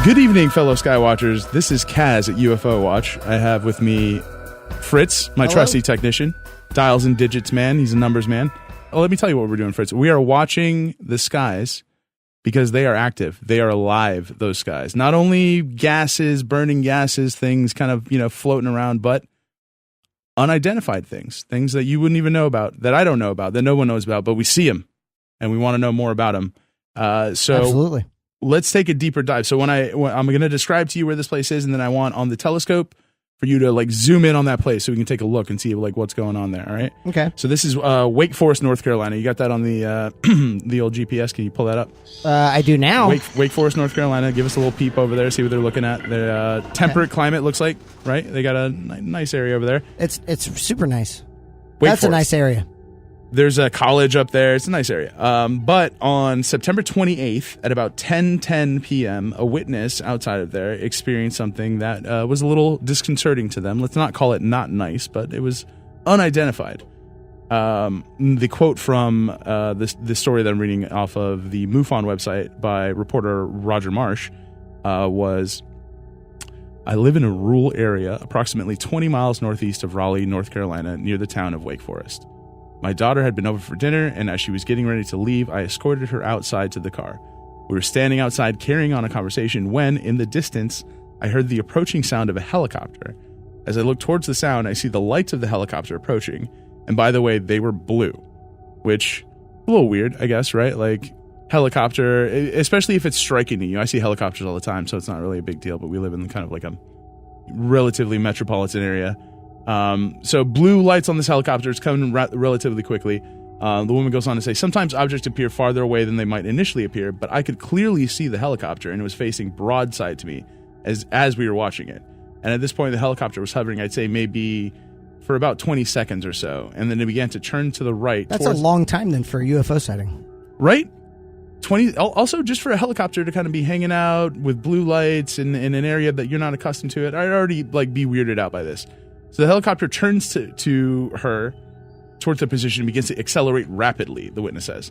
Good evening, fellow Skywatchers. This is Kaz at UFO Watch. I have with me Fritz, my trusty technician. Dials and digits man. He's a numbers man. Oh, let me tell you what we're doing, Fritz. We are watching the skies because they are active. They are alive, those skies. Not only gases, burning gases, things kind of, floating around, but unidentified things. Things that you wouldn't even know about, that I don't know about, that no one knows about, but we see them and we want to know more about them. Absolutely. Let's take a deeper dive. So when I'm going to describe to you where this place is, and then I want on the telescope for you to zoom in on that place so we can take a look and see what's going on there. All right. Okay. So this is Wake Forest, North Carolina. You got that on the the old GPS? Can you pull that up? I do now. Wake Forest, North Carolina. Give us a little peep over there. See what they're looking at. Their temperate climate looks like, right? They got a nice area over there. It's super nice. Wake That's Forest. a nice area. There's a college up there. It's a nice area. But on September 28th at about 10:10 p.m., a witness outside of there experienced something that was a little disconcerting to them. Let's not call it not nice, but it was unidentified. The quote from this story that I'm reading off of the MUFON website by reporter Roger Marsh was, "I live in a rural area approximately 20 miles northeast of Raleigh, North Carolina, near the town of Wake Forest. My daughter had been over for dinner, and as she was getting ready to leave, I escorted her outside to the car. We were standing outside carrying on a conversation when, in the distance, I heard the approaching sound of a helicopter. As I look towards the sound, I see the lights of the helicopter approaching. And by the way, they were blue, which, a little weird, I guess, right? Helicopter, especially if it's striking to you. I see helicopters all the time, so it's not really a big deal, but we live in kind of a relatively metropolitan area. So blue lights on this helicopter is coming relatively quickly. The woman goes on to say, sometimes objects appear farther away than they might initially appear, but I could clearly see the helicopter, and it was facing broadside to me as we were watching it. And at this point, the helicopter was hovering, I'd say maybe for about 20 seconds or so. And then it began to turn to the right. That's a long time then for a UFO sighting. Right? 20. Also, just for a helicopter to kind of be hanging out with blue lights in an area that you're not accustomed to, I'd already be weirded out by this. So the helicopter turns to her towards the position and begins to accelerate rapidly, the witness says.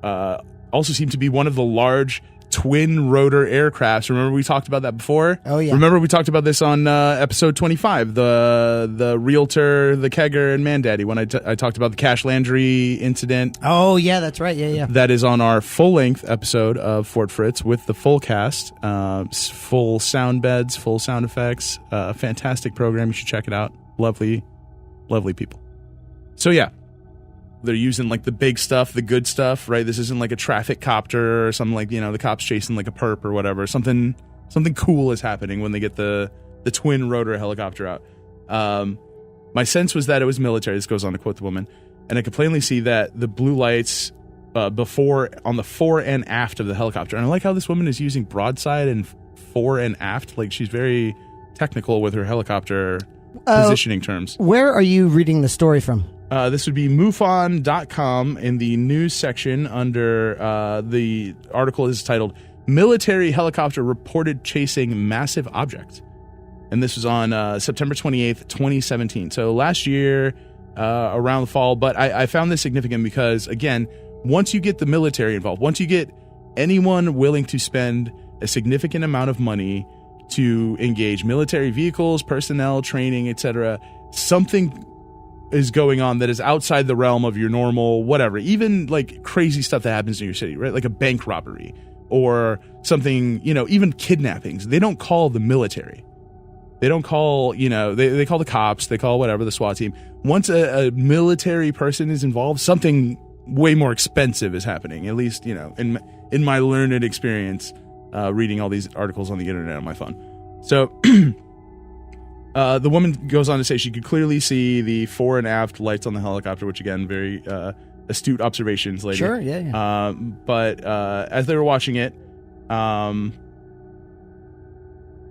Also seemed to be one of the large twin rotor aircrafts. Remember we talked about that before? Oh, yeah. Remember we talked about this on episode 25, the realtor, the kegger, and Mandaddy, when I talked about the Cash Landry incident. Oh, yeah, that's right. Yeah. That is on our full-length episode of Fort Fritz with the full cast, full sound beds, full sound effects. Fantastic program. You should check it out. Lovely, lovely people. So, yeah. They're using the big stuff, the good stuff, right? This isn't a traffic copter or something the cops chasing a perp or whatever. Something cool is happening when they get the twin rotor helicopter out. My sense was that it was military. This goes on to quote the woman. And I could plainly see that the blue lights before on the fore and aft of the helicopter. And I like how this woman is using broadside and fore and aft. She's very technical with her helicopter positioning terms. Where are you reading the story from? This would be MUFON.com in the news section under the article is titled Military Helicopter Reported Chasing Massive Object. And this was on September 28th, 2017. So last year around the fall. But I found this significant because, again, once you get the military involved, once you get anyone willing to spend a significant amount of money to engage military vehicles, personnel, training, etc., something is going on that is outside the realm of your normal whatever, even crazy stuff that happens in your city, right? Like a bank robbery or something, even kidnappings. They don't call the military. They don't call, they call the cops, they call whatever, the SWAT team. Once a military person is involved, something way more expensive is happening, at least, in my learned experience, reading all these articles on the internet on my phone. So the woman goes on to say she could clearly see the fore and aft lights on the helicopter, which again, very astute observations later. Sure, yeah. But as they were watching it,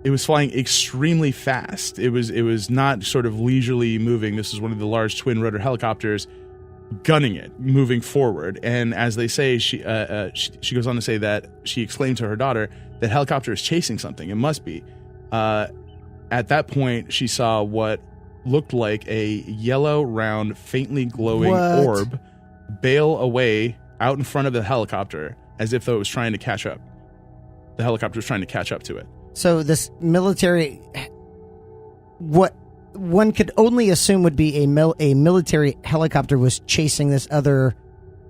it was flying extremely fast. It was not sort of leisurely moving. This is one of the large twin rotor helicopters gunning it, moving forward. And as they say, she goes on to say that she exclaimed to her daughter that helicopter is chasing something. It must be. At that point, she saw what looked like a yellow, round, faintly glowing orb bail away out in front of the helicopter as if though it was trying to catch up. The helicopter was trying to catch up to it. So this military, what one could only assume would be a military helicopter was chasing this other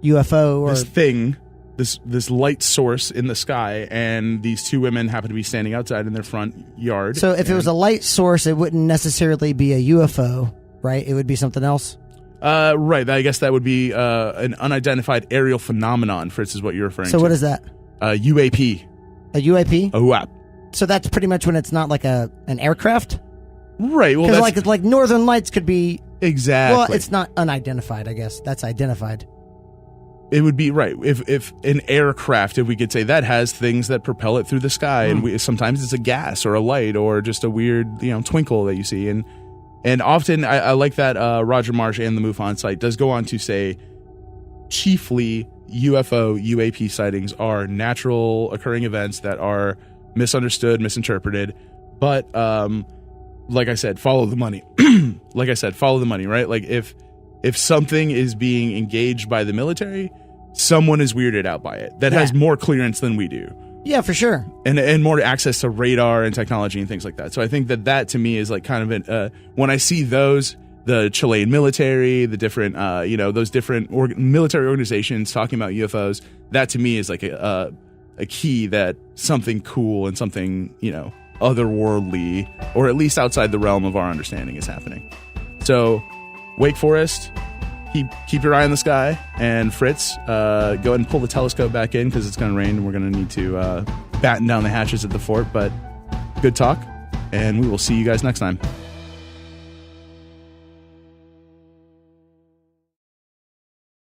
UFO or this thing, this light source in the sky, and these two women happen to be standing outside in their front yard. So if it was a light source, it wouldn't necessarily be a UFO, right? It would be something else. Right. I guess that would be an unidentified aerial phenomenon. Fritz is what you're referring to. So what is that? UAP. A UAP? A UAP. So that's pretty much when it's not like an aircraft. Right. Well, because like Northern Lights could be exactly. Well, it's not unidentified. I guess that's identified. It would be right if an aircraft, if we could say that has things that propel it through the sky, and sometimes it's a gas or a light or just a weird twinkle that you see, and often I like that Roger Marsh and the MUFON site does go on to say chiefly UAP sightings are natural occurring events that are misunderstood, misinterpreted, but like I said, follow the money. Follow the money, right? Like if something is being engaged by the military, someone is weirded out by it that has more clearance than we do. Yeah, for sure. And more access to radar and technology and things like that. So I think that to me is like kind of when I see those, the Chilean military, the different, those different military organizations talking about UFOs, that to me is like a key that something cool and something, otherworldly, or at least outside the realm of our understanding is happening. So Wake Forest, keep your eye on the sky, and Fritz, go ahead and pull the telescope back in because it's going to rain and we're going to need to batten down the hatches at the fort. But good talk, and we will see you guys next time.